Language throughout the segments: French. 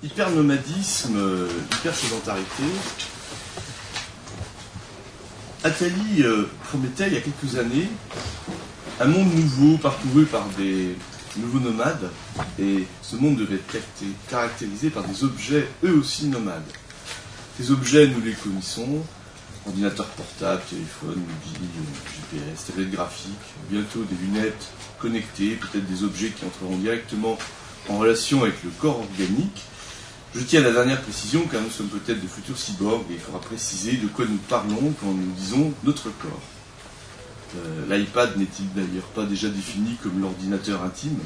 Hypernomadisme, hypersédentarité. Attali promettait il y a quelques années un monde nouveau parcouru par des nouveaux nomades, et ce monde devait être caractérisé par des objets eux aussi nomades. Ces objets, nous les connaissons: ordinateur portable, téléphone, mobile, GPS, tablette graphique, bientôt des lunettes connectées, peut-être des objets qui entreront directement en relation avec le corps organique. Je tiens à la dernière précision, car nous sommes peut-être de futurs cyborgs, et il faudra préciser de quoi nous parlons quand nous disons notre corps. L'iPad n'est-il d'ailleurs pas déjà défini comme l'ordinateur intime?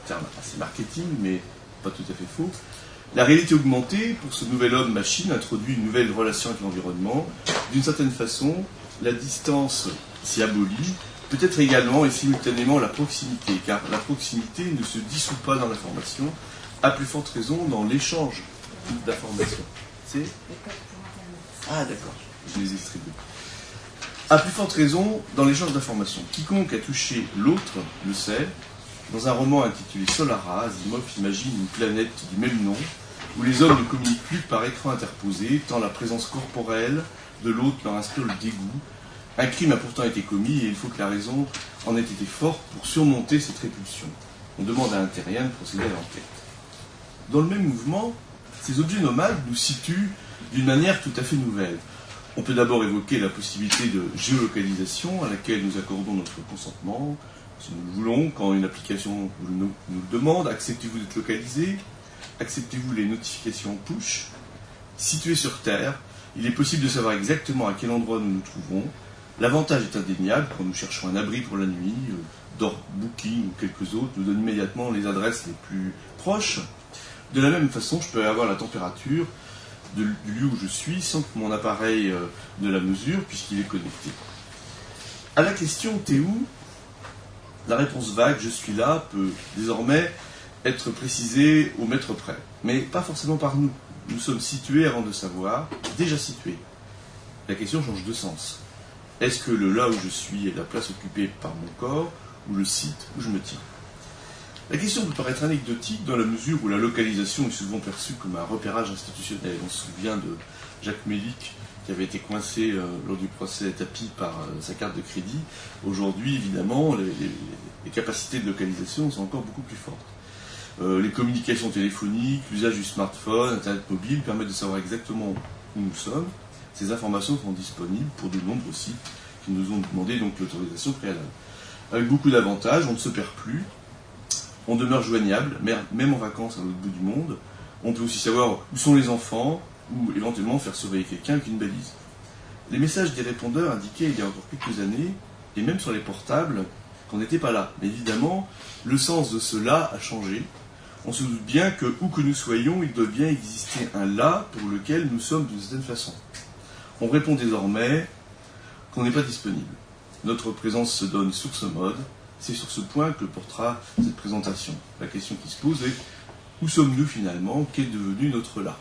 Terme assez marketing, mais pas tout à fait faux. La réalité augmentée, pour ce nouvel homme-machine, introduit une nouvelle relation avec l'environnement. D'une certaine façon, la distance s'y abolit, peut-être également et simultanément la proximité, car la proximité ne se dissout pas dans l'information, à plus forte raison dans l'échange d'informations. C'est... Ah d'accord, je les ai distribués. À plus forte raison dans l'échange d'informations. Quiconque a touché l'autre le sait. Dans un roman intitulé Solara, Asimov imagine une planète du même nom, où les hommes ne communiquent plus que par écran interposé, tant la présence corporelle de l'autre leur inspire le dégoût. Un crime a pourtant été commis, et il faut que la raison en ait été forte pour surmonter cette répulsion. On demande à un terrien de procéder à l'enquête. Dans le même mouvement, ces objets nomades nous situent d'une manière tout à fait nouvelle. On peut d'abord évoquer la possibilité de géolocalisation à laquelle nous accordons notre consentement, si nous le voulons, quand une application nous le demande. Acceptez-vous d'être localisé? Acceptez-vous les notifications push? Situés sur Terre, il est possible de savoir exactement à quel endroit nous nous trouvons. L'avantage est indéniable quand nous cherchons un abri pour la nuit. Booking ou quelques autres nous donnent immédiatement les adresses les plus proches. De la même façon, je peux avoir la température du lieu où je suis sans que mon appareil ne la mesure, puisqu'il est connecté. À la question « T'es où ?», la réponse vague « Je suis là » peut désormais être précisée au mètre près, mais pas forcément par nous. Nous sommes situés avant de savoir, déjà situés. La question change de sens. Est-ce que le là où je suis est la place occupée par mon corps, ou le site où je me tiens? La question peut paraître anecdotique dans la mesure où la localisation est souvent perçue comme un repérage institutionnel. On se souvient de Jacques Mélic qui avait été coincé lors du procès Tapie par sa carte de crédit. Aujourd'hui, évidemment, les capacités de localisation sont encore beaucoup plus fortes. Les communications téléphoniques, l'usage du smartphone, Internet mobile permettent de savoir exactement où nous sommes. Ces informations sont disponibles pour de nombreux sites qui nous ont demandé donc l'autorisation préalable. Avec beaucoup d'avantages, on ne se perd plus. On demeure joignable, même en vacances à l'autre bout du monde. On peut aussi savoir où sont les enfants, ou éventuellement faire surveiller quelqu'un avec une balise. Les messages des répondeurs indiquaient il y a encore quelques années, et même sur les portables, qu'on n'était pas là. Mais évidemment, le sens de ce là a changé. On se doute bien que, où que nous soyons, il doit bien exister un là pour lequel nous sommes d'une certaine façon. On répond désormais qu'on n'est pas disponible. Notre présence se donne source mode. C'est sur ce point que portera cette présentation. La question qui se pose est: où sommes-nous finalement? Qu'est devenu notre là?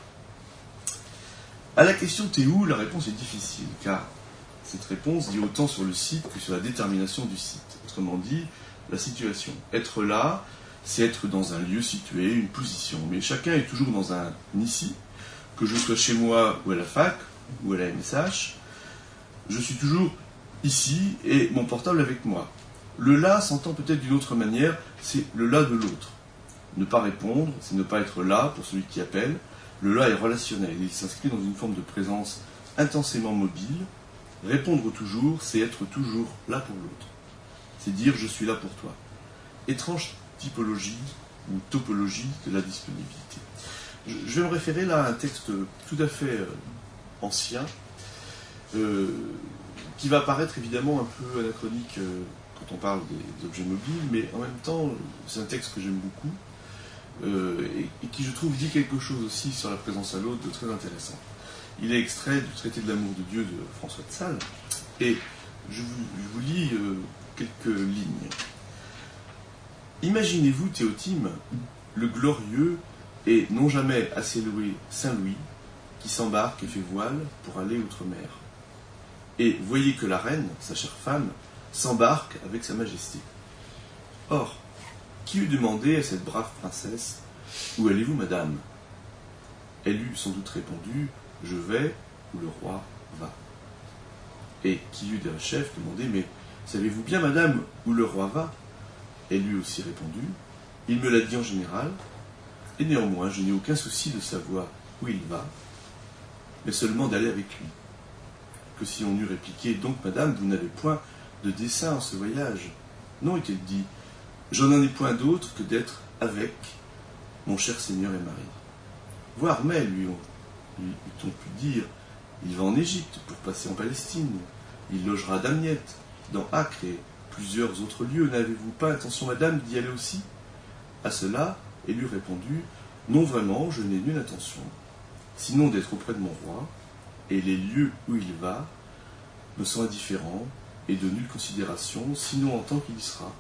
À la question t'es où, la réponse est difficile, car cette réponse dit autant sur le site que sur la détermination du site. Autrement dit, la situation. Être là, c'est être dans un lieu situé, une position. Mais chacun est toujours dans un ici, que je sois chez moi ou à la fac, ou à la MSH. Je suis toujours ici et mon portable avec moi. Le là s'entend peut-être d'une autre manière, c'est le là de l'autre. Ne pas répondre, c'est ne pas être là pour celui qui appelle. Le là est relationnel, il s'inscrit dans une forme de présence intensément mobile. Répondre toujours, c'est être toujours là pour l'autre. C'est dire je suis là pour toi. Étrange typologie ou topologie de la disponibilité. Je vais me référer là à un texte tout à fait ancien, qui va paraître évidemment un peu anachronique quand on parle des objets mobiles, mais en même temps, c'est un texte que j'aime beaucoup, et qui, je trouve, dit quelque chose aussi sur la présence à l'autre de très intéressant. Il est extrait du traité de l'amour de Dieu de François de Sales, et je vous lis quelques lignes. Imaginez-vous, Théotime, le glorieux et non jamais assez loué Saint-Louis, qui s'embarque et fait voile pour aller outre-mer. Et voyez que la reine, sa chère femme, s'embarque avec sa majesté. Or, qui eût demandé à cette brave princesse « Où allez-vous, madame ?» Elle eût sans doute répondu « Je vais où le roi va ». Et qui eût d'un chef demandé « Mais savez-vous bien, madame, où le roi va ?» Elle eût aussi répondu « Il me l'a dit en général, et néanmoins je n'ai aucun souci de savoir où il va, mais seulement d'aller avec lui. » Que si on eût répliqué « Donc, madame, vous n'avez point de dessein en ce voyage ?» Non, est-il dit, je n'en ai point d'autre que d'être avec mon cher Seigneur et mari. Voire mais, lui eût-on pu dire, il va en Égypte pour passer en Palestine, il logera à Damiette, dans Acre et plusieurs autres lieux. N'avez-vous pas intention, madame, d'y aller aussi? À cela, elle eût répondu, non vraiment, je n'ai nulle intention, sinon d'être auprès de mon roi, et les lieux où il va me sont indifférents, et de nulle considération, sinon en tant qu'il y sera.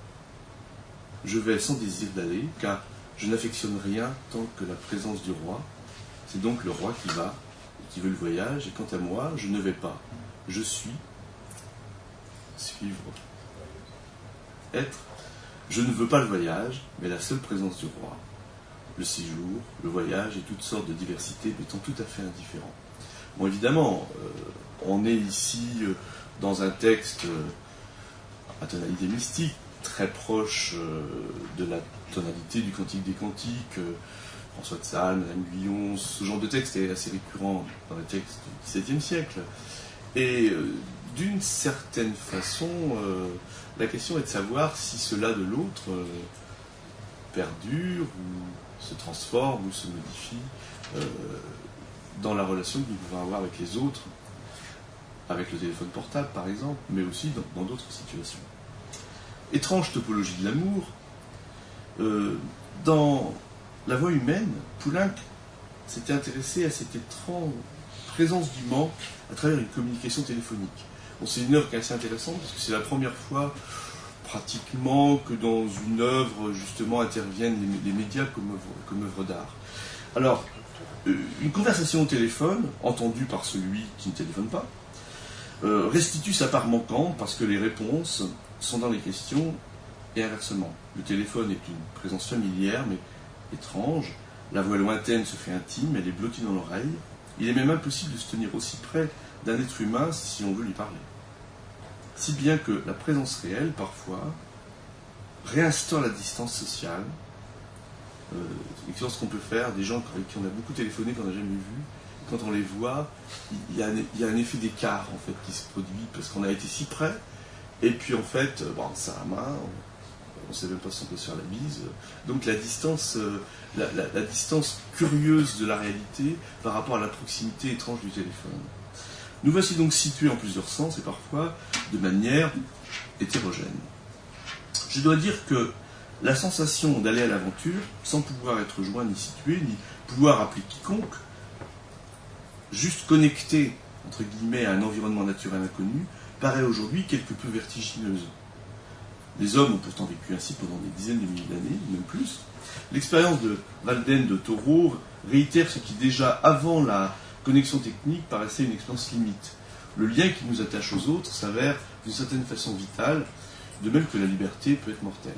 Je vais sans désir d'aller, car je n'affectionne rien tant que la présence du roi. C'est donc le roi qui va, et qui veut le voyage, et quant à moi, je ne vais pas. Je suis, suivre, être. Je ne veux pas le voyage, mais la seule présence du roi. Le séjour, le voyage et toutes sortes de diversités m'étant tout à fait indifférents. Bon, évidemment, on est ici dans un texte à tonalité mystique, très proche de la tonalité du Cantique des Cantiques, François de Sales, Madame Guyon. Ce genre de texte est assez récurrent dans les textes du XVIIe siècle. Et d'une certaine façon, la question est de savoir si cela de l'autre perdure, ou se transforme, ou se modifie dans la relation que nous pouvons avoir avec les autres, avec le téléphone portable par exemple, mais aussi dans d'autres situations. Étrange topologie de l'amour. Dans La voix humaine, Poulenc s'était intéressé à cette étrange présence du manque à travers une communication téléphonique. Bon, c'est une œuvre qui est assez intéressante parce que c'est la première fois pratiquement que dans une œuvre justement interviennent les médias comme œuvre d'art. Alors, une conversation au téléphone, entendue par celui qui ne téléphone pas, restitue sa part manquante parce que les réponses sont dans les questions et inversement. Le téléphone est une présence familière mais étrange, la voix lointaine se fait intime, elle est blottie dans l'oreille, il est même impossible de se tenir aussi près d'un être humain si on veut lui parler. Si bien que la présence réelle, parfois, réinstaure la distance sociale, c'est quelque chose qu'on peut faire, des gens avec qui on a beaucoup téléphoné, qu'on n'a jamais vu, quand on les voit, il y a un effet d'écart en fait qui se produit parce qu'on a été si près, et puis en fait, ça à main, on ne sait même pas si on peut se faire la bise. Donc la distance, la distance curieuse de la réalité par rapport à la proximité étrange du téléphone. Nous voici donc situés en plusieurs sens et parfois de manière hétérogène. Je dois dire que la sensation d'aller à l'aventure, sans pouvoir être joint ni situé, ni pouvoir appeler quiconque, juste connecté, entre guillemets, à un environnement naturel inconnu, paraît aujourd'hui quelque peu vertigineuse. Les hommes ont pourtant vécu ainsi pendant des dizaines de milliers d'années, même plus. L'expérience de Walden de Thoreau réitère ce qui déjà avant la connexion technique paraissait une expérience limite. Le lien qui nous attache aux autres s'avère d'une certaine façon vital, de même que la liberté peut être mortelle.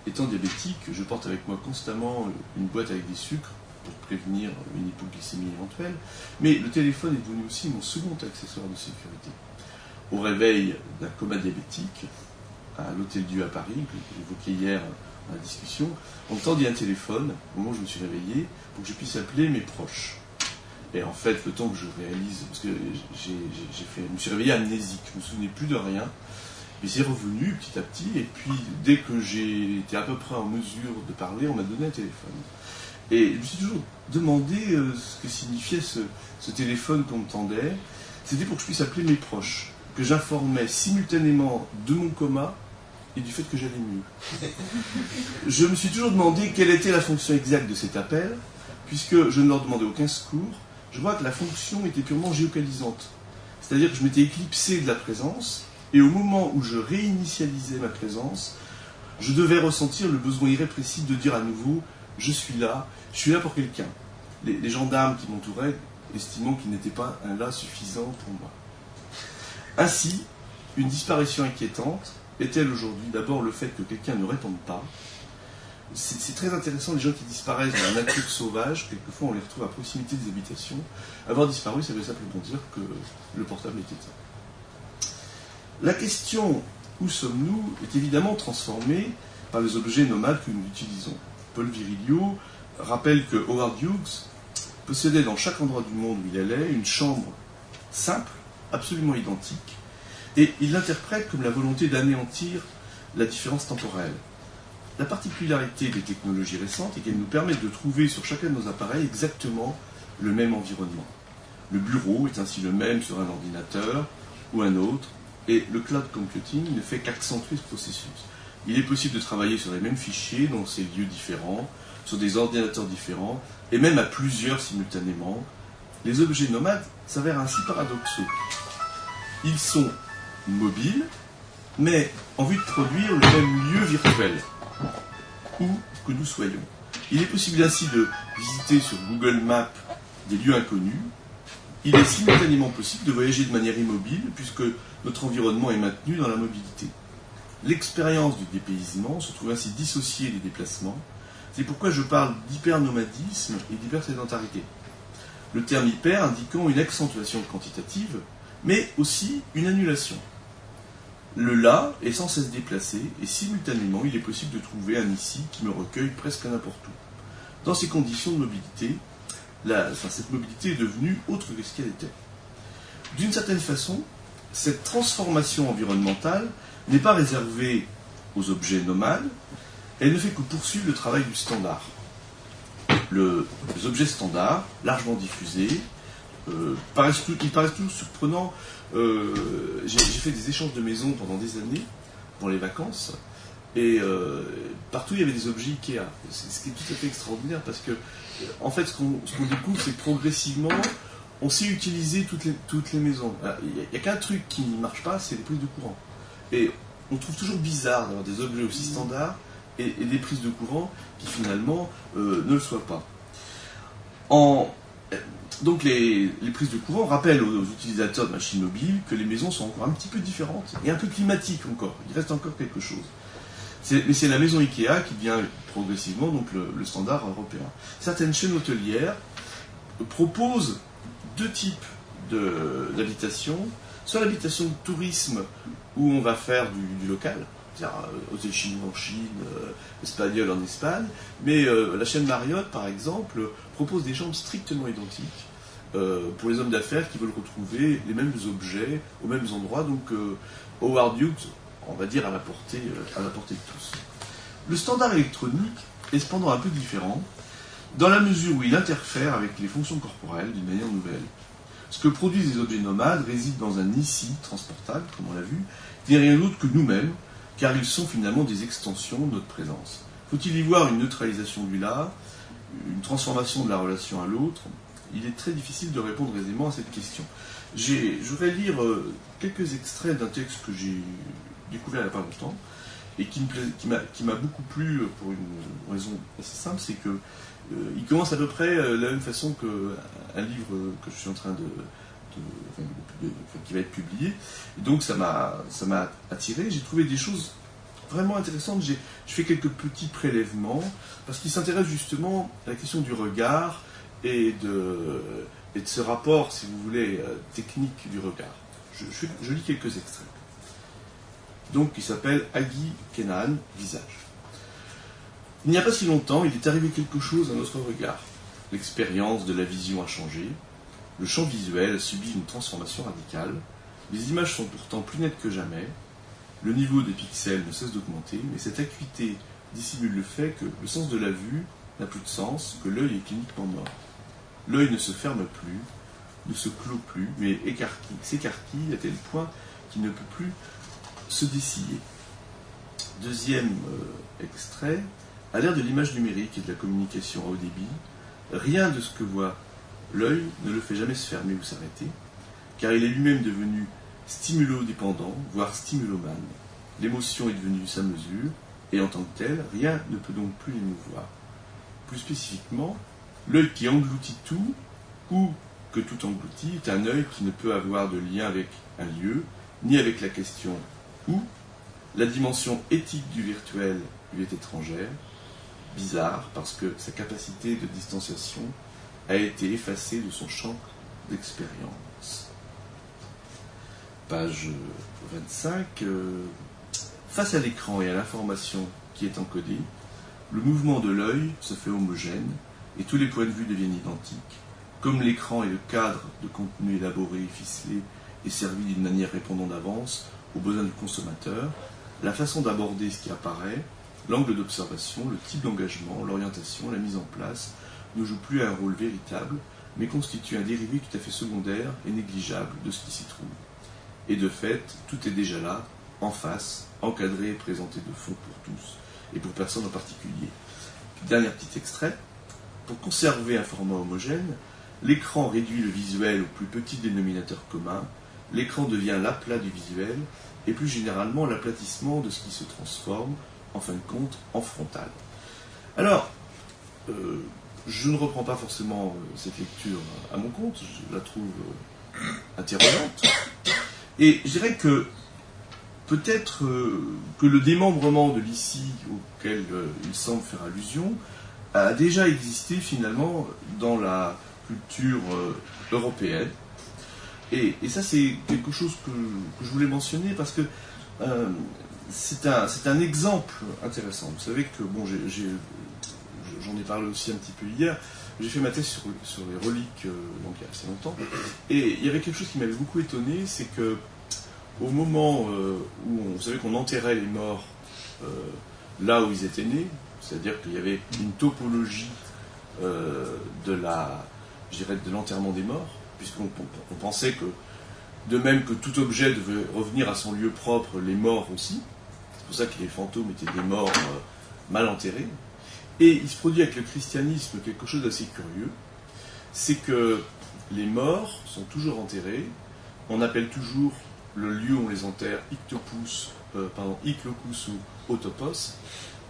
Étant diabétique, je porte avec moi constamment une boîte avec des sucres pour prévenir une hypoglycémie éventuelle, mais le téléphone est devenu aussi mon second accessoire de sécurité. Au réveil d'un coma diabétique, à l'Hôtel-Dieu à Paris, que j'évoquais hier dans la discussion, on me tendit un téléphone, au moment où je me suis réveillé, pour que je puisse appeler mes proches. Et en fait, le temps que je réalise, parce que je me suis réveillé amnésique, je ne me souvenais plus de rien, mais c'est revenu petit à petit, et puis dès que j'ai été à peu près en mesure de parler, on m'a donné un téléphone. Et je me suis toujours demandé ce que signifiait ce téléphone qu'on me tendait. C'était pour que je puisse appeler mes proches, que j'informais simultanément de mon coma et du fait que j'allais mieux. Je me suis toujours demandé quelle était la fonction exacte de cet appel, puisque je ne leur demandais aucun secours. Je vois que la fonction était purement géocalisante. C'est-à-dire que je m'étais éclipsé de la présence, et au moment où je réinitialisais ma présence, je devais ressentir le besoin irrépressible de dire à nouveau « je suis là pour quelqu'un ». Les gendarmes qui m'entouraient estimant qu'il n'était pas un là suffisant pour moi. Ainsi, une disparition inquiétante est-elle aujourd'hui d'abord le fait que quelqu'un ne réponde pas, c'est très intéressant, les gens qui disparaissent dans la nature sauvage, quelquefois on les retrouve à proximité des habitations. Avoir disparu, ça veut simplement dire que le portable est éteint. La question « Où sommes-nous » est évidemment transformée par les objets nomades que nous utilisons. Paul Virilio rappelle que Howard Hughes possédait dans chaque endroit du monde où il allait une chambre simple, absolument identique, et il l'interprète comme la volonté d'anéantir la différence temporelle. La particularité des technologies récentes est qu'elles nous permettent de trouver sur chacun de nos appareils exactement le même environnement. Le bureau est ainsi le même sur un ordinateur ou un autre, et le cloud computing ne fait qu'accentuer ce processus. Il est possible de travailler sur les mêmes fichiers dans ces lieux différents, sur des ordinateurs différents, et même à plusieurs simultanément. Les objets nomades s'avèrent ainsi paradoxaux. Ils sont mobiles, mais en vue de produire le même lieu virtuel, où que nous soyons. Il est possible ainsi de visiter sur Google Maps des lieux inconnus. Il est simultanément possible de voyager de manière immobile, puisque notre environnement est maintenu dans la mobilité. L'expérience du dépaysement se trouve ainsi dissociée des déplacements. C'est pourquoi je parle d'hypernomadisme et d'hypersédentarité. Le terme hyper indiquant une accentuation quantitative, mais aussi une annulation. Le là est sans cesse déplacé, et simultanément il est possible de trouver un ici qui me recueille presque n'importe où. Dans ces conditions de mobilité, cette mobilité est devenue autre que ce qu'elle était. D'une certaine façon, cette transformation environnementale n'est pas réservée aux objets nomades, elle ne fait que poursuivre le travail du standard. Les objets standards, largement diffusés, ils paraissent toujours surprenants. J'ai fait des échanges de maisons pendant des années, pour les vacances, et partout il y avait des objets Ikea. Ce qui est tout à fait extraordinaire, parce que, en fait, ce qu'on découvre, c'est que progressivement, on sait utiliser toutes les maisons. Il n'y a qu'un truc qui ne marche pas, c'est les prises de courant. Et on trouve toujours bizarre d'avoir des objets aussi standards et des prises de courant qui finalement ne le soient pas. Donc les prises de courant rappellent aux utilisateurs de machines mobiles que les maisons sont encore un petit peu différentes et un peu climatiques encore. Il reste encore quelque chose. Mais c'est la maison Ikea qui devient progressivement donc le standard européen. Certaines chaînes hôtelières proposent deux types d'habitation. Soit l'habitation de tourisme où on va faire du local, c'est-à-dire hôtel chinois en Chine, espagnol en Espagne, mais la chaîne Marriott, par exemple, propose des chambres strictement identiques pour les hommes d'affaires qui veulent retrouver les mêmes objets aux mêmes endroits, donc Howard Hughes, on va dire, à la portée de tous. Le standard électronique est cependant un peu différent, dans la mesure où il interfère avec les fonctions corporelles d'une manière nouvelle. Ce que produisent les objets nomades réside dans un ici transportable, comme on l'a vu, qui n'est rien d'autre que nous-mêmes, car ils sont finalement des extensions de notre présence. Faut-il y voir une neutralisation du là, une transformation de la relation à l'autre? Il est très difficile de répondre aisément à cette question. Je voudrais lire quelques extraits d'un texte que j'ai découvert il n'y a pas longtemps, et qui m'a beaucoup plu pour une raison assez simple, c'est que il commence à peu près de la même façon qu'un livre que je suis en train qui va être publié. Et donc ça m'a attiré. J'ai trouvé des choses vraiment intéressantes. Je fais quelques petits prélèvements parce qu'il s'intéresse justement à la question du regard et de ce rapport, si vous voulez, technique du regard. Je lis quelques extraits. Donc il s'appelle Agi Kenan, Visage. Il n'y a pas si longtemps, il est arrivé quelque chose à notre regard. L'expérience de la vision a changé, le champ visuel a subi une transformation radicale, les images sont pourtant plus nettes que jamais, le niveau des pixels ne cesse d'augmenter, mais cette acuité dissimule le fait que le sens de la vue n'a plus de sens, que l'œil est cliniquement mort. L'œil ne se ferme plus, ne se clôt plus, mais s'écarquille à tel point qu'il ne peut plus se dessiller. Deuxième extrait. À l'ère de l'image numérique et de la communication à haut débit, rien de ce que voit l'œil ne le fait jamais se fermer ou s'arrêter, car il est lui-même devenu stimulo-dépendant, voire stimulomane. L'émotion est devenue sa mesure, et en tant que telle, rien ne peut donc plus l'émouvoir. Plus spécifiquement, l'œil qui engloutit tout, ou que tout engloutit, est un œil qui ne peut avoir de lien avec un lieu, ni avec la question où. La dimension éthique du virtuel lui est étrangère. bizarre parce que sa capacité de distanciation a été effacée de son champ d'expérience. Page 25. Face à l'écran et à l'information qui est encodée, le mouvement de l'œil se fait homogène et tous les points de vue deviennent identiques. Comme l'écran est le cadre de contenu élaboré et ficelé et servi d'une manière répondant d'avance aux besoins du consommateur, la façon d'aborder ce qui apparaît, l'angle d'observation, le type d'engagement, l'orientation, la mise en place ne jouent plus un rôle véritable, mais constituent un dérivé tout à fait secondaire et négligeable de ce qui s'y trouve. Et de fait, tout est déjà là, en face, encadré et présenté de fond pour tous, et pour personne en particulier. Dernier petit extrait. Pour conserver un format homogène, l'écran réduit le visuel au plus petit dénominateur commun, l'écran devient l'aplat du visuel, et plus généralement l'aplatissement de ce qui se transforme, en fin de compte, en frontal. Alors, je ne reprends pas forcément cette lecture à mon compte, je la trouve interrogante, et je dirais que peut-être que le démembrement de l'ICI auquel il semble faire allusion a déjà existé finalement dans la culture européenne. Et ça, c'est quelque chose que je voulais mentionner parce que c'est un exemple intéressant. Vous savez que, bon, j'en ai parlé aussi un petit peu hier, j'ai fait ma thèse sur les reliques donc il y a assez longtemps. Et il y avait quelque chose qui m'avait beaucoup étonné, c'est que au moment où vous savez qu'on enterrait les morts là où ils étaient nés, c'est-à-dire qu'il y avait une topologie de l'enterrement des morts, puisqu'on pensait que, de même que tout objet devait revenir à son lieu propre, les morts aussi. C'est pour ça que les fantômes étaient des morts mal enterrés. Et il se produit avec le christianisme quelque chose d'assez curieux, c'est que les morts sont toujours enterrés, on appelle toujours le lieu où on les enterre hic locus ou autopos.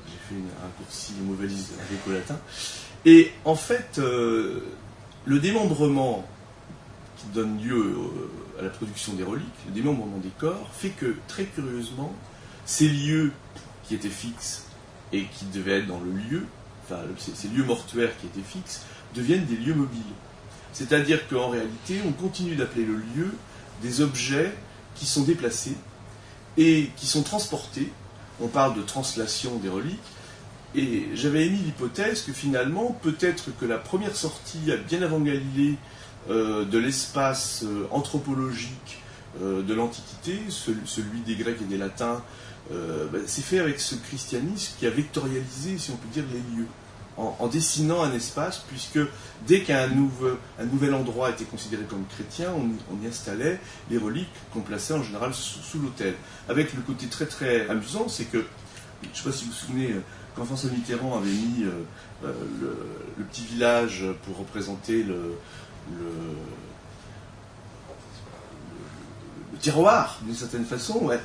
J'ai fait un raccourci mauvais gréco-latin. Et en fait, le démembrement qui donne lieu à la production des reliques, le démembrement des corps, fait que, très curieusement, ces lieux qui étaient fixes et qui devaient être dans le lieu, enfin, ces lieux mortuaires qui étaient fixes, deviennent des lieux mobiles. C'est-à-dire qu'en réalité, on continue d'appeler le lieu des objets qui sont déplacés et qui sont transportés. On parle de translation des reliques. Et j'avais émis l'hypothèse que finalement, peut-être que la première sortie, bien avant Galilée, de l'espace anthropologique de l'Antiquité, celui des Grecs et des Latins, c'est fait avec ce christianisme qui a vectorialisé, si on peut dire, les lieux, en dessinant un espace, puisque dès qu'un nouvel endroit était considéré comme chrétien, on y installait les reliques qu'on plaçait en général sous l'autel. Avec le côté très très amusant, c'est que, je ne sais pas si vous vous souvenez, quand François Mitterrand avait mis le petit village pour représenter le terroir, d'une certaine façon, ouais.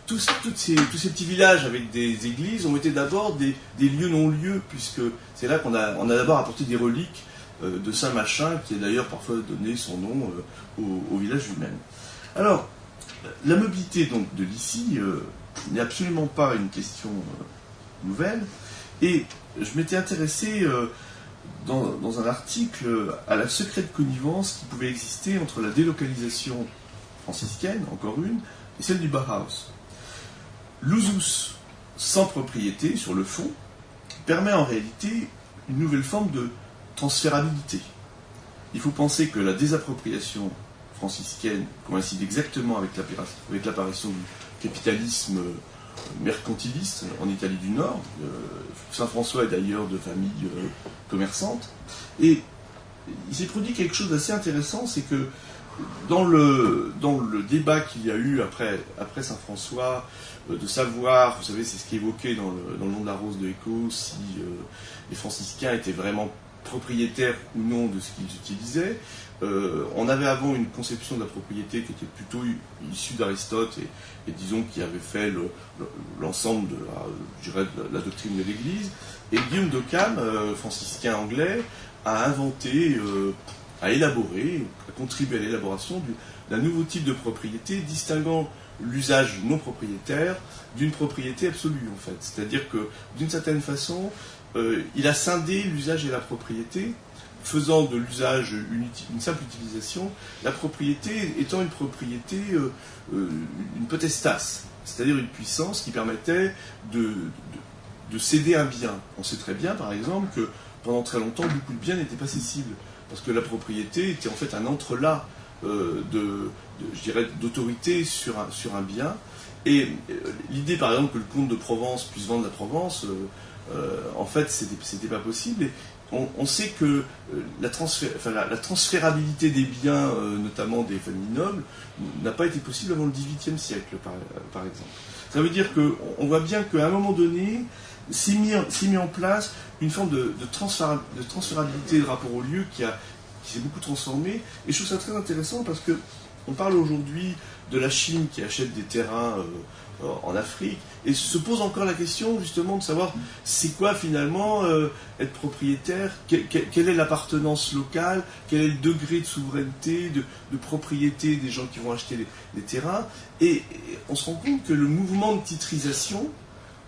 Tous ces petits villages avec des églises ont été d'abord des lieux non-lieux, puisque c'est là qu'on a d'abord apporté des reliques de Saint Machin, qui a d'ailleurs parfois donné son nom au village lui-même. Alors, la mobilité donc de l'ICI n'est absolument pas une question nouvelle, et je m'étais intéressé dans un article à la secrète connivence qui pouvait exister entre la délocalisation franciscaine, encore une, et celle du Bauhaus. L'usus sans propriété, sur le fond, permet en réalité une nouvelle forme de transférabilité. Il faut penser que la désappropriation franciscaine coïncide exactement avec l'apparition du capitalisme mercantiliste en Italie du Nord. Saint François est d'ailleurs de famille commerçante. Et il s'est produit quelque chose d'assez intéressant, c'est que dans le débat qu'il y a eu après Saint François, de savoir, vous savez, c'est ce qui est évoqué dans le nom de la rose de Eco, si les franciscains étaient vraiment propriétaires ou non de ce qu'ils utilisaient. On avait avant une conception de la propriété qui était plutôt issue d'Aristote et disons qui avait fait l'ensemble de la doctrine de l'Église. Et Guillaume d'Occam, franciscain anglais, a inventé, a élaboré, a contribué à l'élaboration d'un nouveau type de propriété distinguant l'usage non propriétaire d'une propriété absolue, en fait. C'est-à-dire que, d'une certaine façon, il a scindé l'usage et la propriété, faisant de l'usage une simple utilisation, la propriété étant une propriété, une potestas, c'est-à-dire une puissance qui permettait de céder un bien. On sait très bien, par exemple, que pendant très longtemps, beaucoup de biens n'étaient pas cessibles, parce que la propriété était en fait un entrelac je dirais, d'autorité sur un bien. Et l'idée, par exemple, que le comte de Provence puisse vendre la Provence, en fait, c'était pas possible. Et on sait que la transférabilité des biens, notamment des familles nobles, n'a pas été possible avant le XVIIIe siècle, par exemple. Ça veut dire qu'on voit bien qu'à un moment donné, s'est mis en place une forme de transférabilité de rapport au lieu qui s'est beaucoup transformée. Et je trouve ça très intéressant parce que on parle aujourd'hui de la Chine qui achète des terrains en Afrique, et se pose encore la question justement de savoir c'est quoi finalement être propriétaire, quelle est l'appartenance locale, quel est le degré de souveraineté, de propriété des gens qui vont acheter les terrains. Et on se rend compte que le mouvement de titrisation,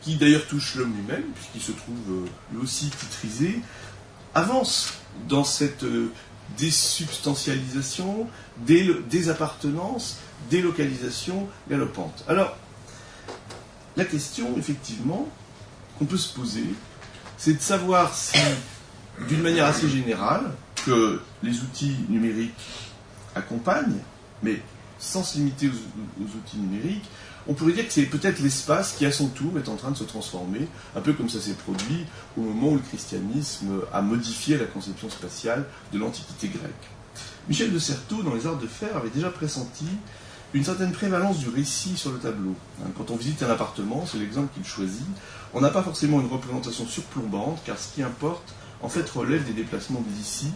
qui d'ailleurs touche l'homme lui-même, puisqu'il se trouve lui aussi titrisé, avance dans cette désubstantialisation, désappartenance, délocalisation galopante. Alors, la question, effectivement, qu'on peut se poser, c'est de savoir si, d'une manière assez générale, que les outils numériques accompagnent, mais sans se limiter aux outils numériques, on pourrait dire que c'est peut-être l'espace qui, à son tour, est en train de se transformer, un peu comme ça s'est produit au moment où le christianisme a modifié la conception spatiale de l'Antiquité grecque. Michel de Certeau, dans Les Arts de Faire, avait déjà pressenti une certaine prévalence du récit sur le tableau. Quand on visite un appartement, c'est l'exemple qu'il choisit, on n'a pas forcément une représentation surplombante, car ce qui importe, en fait, relève des déplacements d'ici,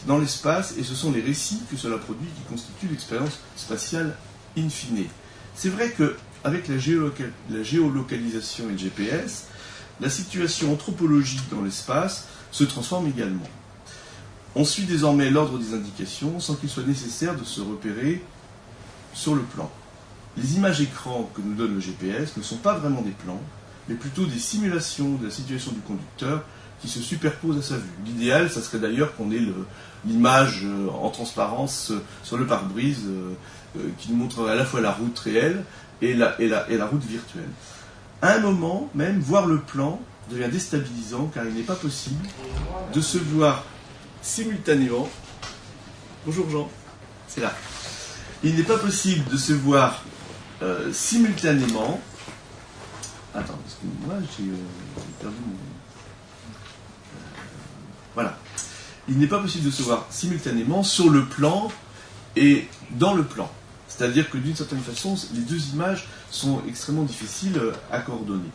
dans l'espace, et ce sont les récits que cela produit qui constituent l'expérience spatiale in fine. C'est vrai qu'avec la géolocalisation et le GPS, la situation anthropologique dans l'espace se transforme également. On suit désormais l'ordre des indications sans qu'il soit nécessaire de se repérer sur le plan. Les images écrans que nous donne le GPS ne sont pas vraiment des plans, mais plutôt des simulations de la situation du conducteur qui se superposent à sa vue. L'idéal, ça serait d'ailleurs qu'on ait l'image en transparence sur le pare-brise qui nous montrerait à la fois la route réelle et la route virtuelle. À un moment, même, voir le plan devient déstabilisant car il n'est pas possible de se voir simultanément. Bonjour Jean, c'est là. Il n'est pas possible de se voir simultanément. Attends, parce que moi j'ai perdu mon. Voilà. Il n'est pas possible de se voir simultanément sur le plan et dans le plan. C'est-à-dire que d'une certaine façon, les deux images sont extrêmement difficiles à coordonner.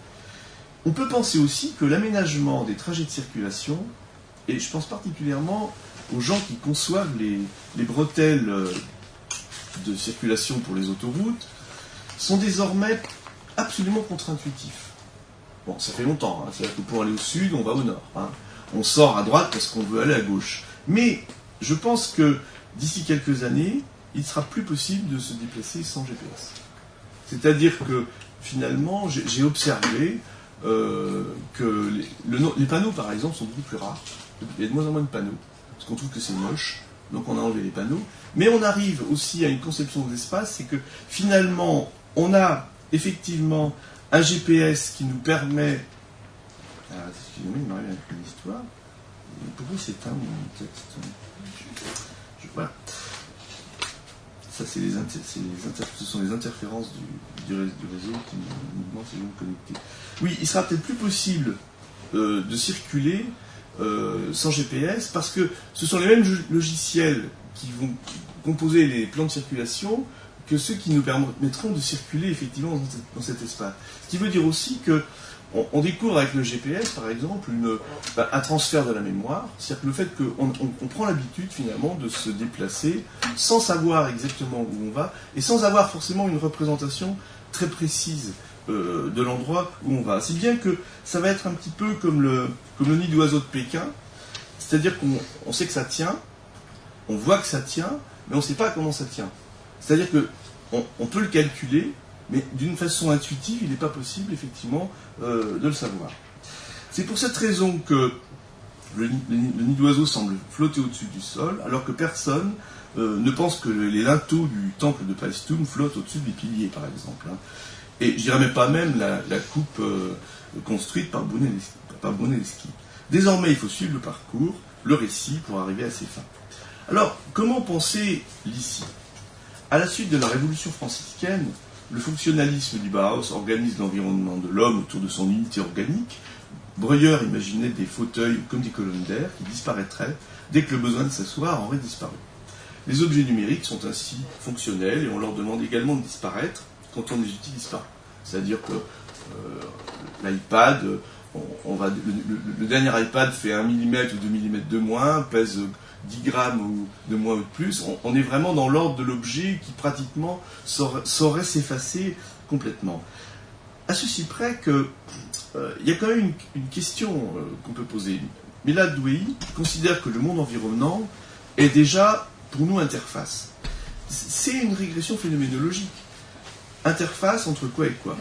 On peut penser aussi que l'aménagement des trajets de circulation, et je pense particulièrement aux gens qui conçoivent les bretelles de circulation pour les autoroutes, sont désormais absolument contre-intuitifs. Bon, ça fait longtemps, hein. C'est-à-dire que pour aller au sud, on va au nord. Hein. On sort à droite parce qu'on veut aller à gauche. Mais je pense que d'ici quelques années, il ne sera plus possible de se déplacer sans GPS. C'est-à-dire que finalement, j'ai observé que les panneaux, par exemple, sont beaucoup plus rares. Il y a de moins en moins de panneaux, parce qu'on trouve que c'est moche, donc on a enlevé les panneaux. Mais on arrive aussi à une conception de l'espace, c'est que finalement, on a effectivement un GPS qui nous permet... Alors, excusez-moi, il m'arrive avec une histoire. Pourquoi c'est éteint mon texte voilà. Ça, ce sont les interférences du réseau qui nous demandent si je veux me connecter. Oui, il sera peut-être plus possible de circuler sans GPS parce que ce sont les mêmes logiciels qui vont composer les plans de circulation que ceux qui nous permettront de circuler effectivement dans cet espace. Ce qui veut dire aussi que on découvre avec le GPS, par exemple, un transfert de la mémoire, c'est-à-dire que le fait qu'on prend l'habitude finalement de se déplacer sans savoir exactement où on va et sans avoir forcément une représentation très précise de l'endroit où on va. Si bien que ça va être un petit peu comme le nid d'oiseau de Pékin, c'est-à-dire qu'on sait que ça tient, on voit que ça tient, mais on ne sait pas comment ça tient. C'est-à-dire que on peut le calculer, mais d'une façon intuitive, il n'est pas possible, effectivement, de le savoir. C'est pour cette raison que le nid d'oiseau semble flotter au-dessus du sol, alors que personne ne pense que les linteaux du temple de Paestum flottent au-dessus des piliers, par exemple. Et je dirais même pas la coupe construite par Brunelleschi. Désormais, il faut suivre le parcours, le récit, pour arriver à ses fins. Alors, comment penser l'ici? À la suite de la Révolution franciscaine, le fonctionnalisme du Bauhaus organise l'environnement de l'homme autour de son unité organique. Breuer imaginait des fauteuils comme des colonnes d'air qui disparaîtraient dès que le besoin de s'asseoir aurait disparu. Les objets numériques sont ainsi fonctionnels et on leur demande également de disparaître quand on ne les utilise pas. C'est-à-dire que l'iPad, le dernier iPad fait 1 mm ou 2 mm de moins, pèse 10 grammes ou de moins ou de plus. On est vraiment dans l'ordre de l'objet qui pratiquement saurait s'effacer complètement. À ceci près que il y a quand même une question qu'on peut poser. Milad Douei considère que le monde environnant est déjà pour nous interface. C'est une régression phénoménologique. Interface entre quoi et quoi?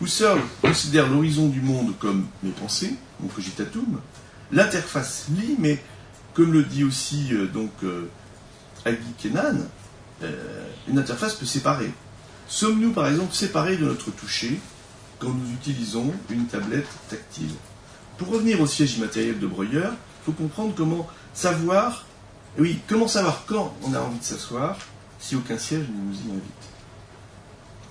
Husserl considère l'horizon du monde comme mes pensées, mon cogitatum. L'interface lie, mais comme le dit aussi Agi Kenan, une interface peut séparer. Sommes-nous par exemple séparés de notre toucher quand nous utilisons une tablette tactile? Pour revenir au siège immatériel de Breuer, il faut comprendre comment savoir quand on a envie de s'asseoir si aucun siège ne nous y invite.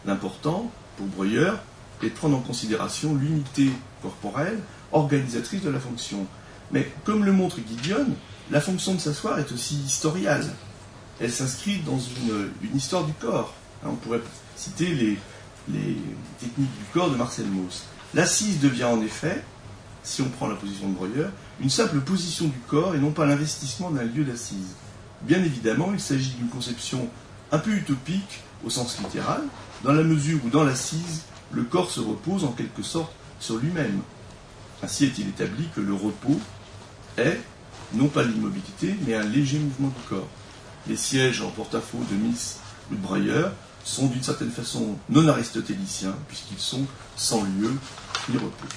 L'important, pour Breuer, est de prendre en considération l'unité corporelle organisatrice de la fonction. Mais comme le montre Gideon, la fonction de s'asseoir est aussi historiale. Elle s'inscrit dans une histoire du corps. On pourrait citer les techniques du corps de Marcel Mauss. L'assise devient en effet, si on prend la position de Breuer, une simple position du corps et non pas l'investissement d'un lieu d'assise. Bien évidemment, il s'agit d'une conception un peu utopique au sens littéral, dans la mesure où dans l'assise, le corps se repose en quelque sorte sur lui-même. Ainsi est-il établi que le repos est, non pas l'immobilité, mais un léger mouvement du corps. Les sièges en porte-à-faux de Miss ou de Breuer sont d'une certaine façon non aristotéliciens, puisqu'ils sont sans lieu ni repos.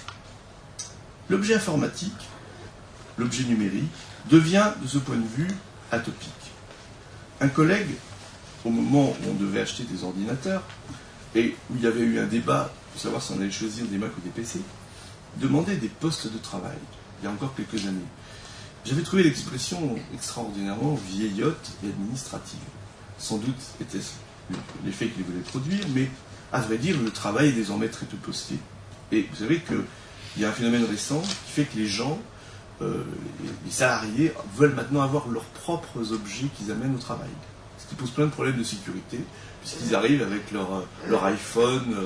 L'objet informatique, l'objet numérique, devient, de ce point de vue, atopique. Un collègue, au moment où on devait acheter des ordinateurs, et où il y avait eu un débat pour savoir si on allait choisir des Mac ou des PC, demandait des postes de travail, il y a encore quelques années. J'avais trouvé l'expression extraordinairement vieillotte et administrative. Sans doute était-ce l'effet qu'il voulait produire, mais à vrai dire, le travail est désormais très peu posté. Et vous savez qu'il y a un phénomène récent qui fait que les gens, les salariés, veulent maintenant avoir leurs propres objets qu'ils amènent au travail. Ce qui pose plein de problèmes de sécurité, puisqu'ils arrivent avec leur iPhone,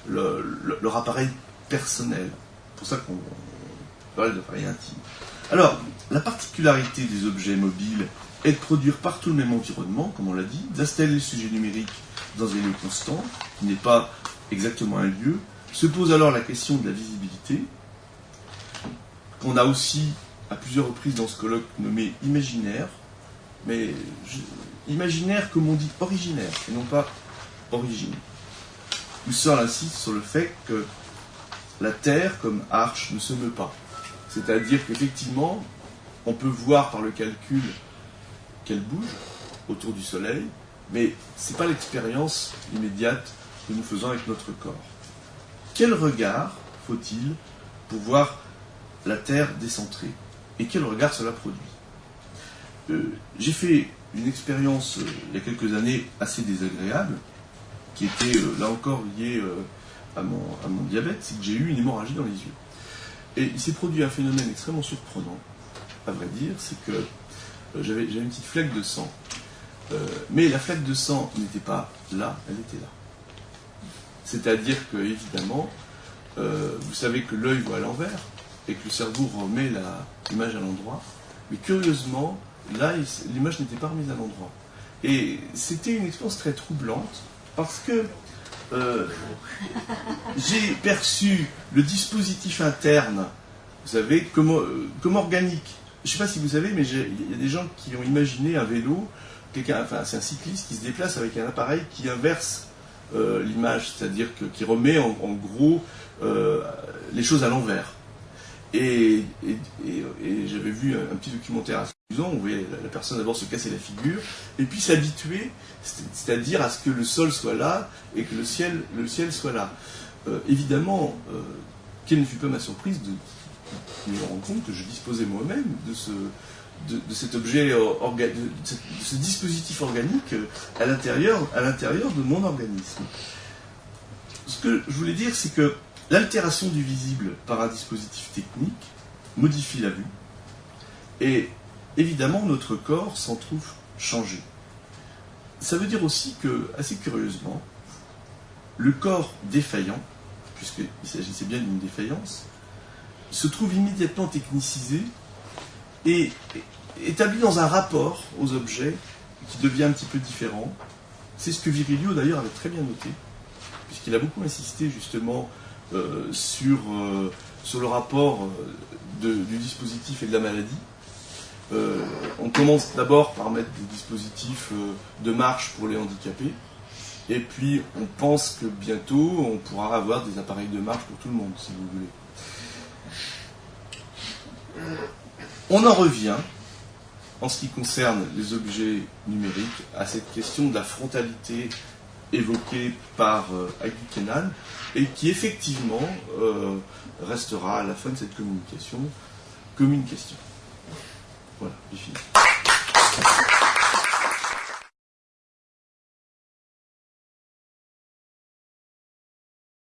leur appareil personnel. C'est pour ça qu'on parle d'appareil intime. Alors, la particularité des objets mobiles est de produire partout le même environnement, comme on l'a dit, d'installer le sujet numérique dans un lieu constant, qui n'est pas exactement un lieu. Se pose alors la question de la visibilité, qu'on a aussi à plusieurs reprises dans ce colloque nommé imaginaire, mais imaginaire comme on dit originaire, et non pas origine. Husserl insiste sur le fait que la Terre, comme arche, ne se meut pas. C'est-à-dire qu'effectivement, on peut voir par le calcul qu'elle bouge autour du Soleil, mais ce n'est pas l'expérience immédiate que nous faisons avec notre corps. Quel regard faut-il pour voir la Terre décentrée? Et quel regard cela produit? J'ai fait une expérience il y a quelques années assez désagréable, qui était là encore liée à mon diabète, c'est que j'ai eu une hémorragie dans les yeux. Et il s'est produit un phénomène extrêmement surprenant, à vrai dire, c'est que j'avais une petite flaque de sang. Mais la flaque de sang n'était pas là, elle était là. C'est-à-dire que, évidemment, vous savez que l'œil voit à l'envers, et que le cerveau remet l'image à l'endroit, mais curieusement, là, l'image n'était pas remise à l'endroit. Et c'était une expérience très troublante, parce que j'ai perçu le dispositif interne, vous savez, comme organique. Je ne sais pas si vous savez, mais il y a des gens qui ont imaginé un vélo c'est un cycliste qui se déplace avec un appareil qui inverse l'image, c'est-à-dire qui remet en gros les choses à l'envers. Et j'avais vu un petit documentaire assez amusant, on voyait la personne d'abord se casser la figure, et puis s'habituer, c'est-à-dire à ce que le sol soit là, et que le ciel soit là. Évidemment, quelle ne fut pas ma surprise de me rendre compte que je disposais moi-même de cet objet, de ce dispositif organique à l'intérieur de mon organisme. Ce que je voulais dire, c'est que l'altération du visible par un dispositif technique modifie la vue, et évidemment notre corps s'en trouve changé. Ça veut dire aussi que, assez curieusement, le corps défaillant, puisqu'il s'agissait bien d'une défaillance, se trouve immédiatement technicisé et établi dans un rapport aux objets qui devient un petit peu différent. C'est ce que Virilio d'ailleurs avait très bien noté, puisqu'il a beaucoup insisté justement sur le rapport du dispositif et de la maladie. On commence d'abord par mettre des dispositifs de marche pour les handicapés, et puis on pense que bientôt on pourra avoir des appareils de marche pour tout le monde, si vous voulez. On en revient, en ce qui concerne les objets numériques, à cette question de la frontalité évoquée par Agues-Duquesnel, et qui effectivement restera à la fin de cette communication comme une question. Voilà, j'ai fini.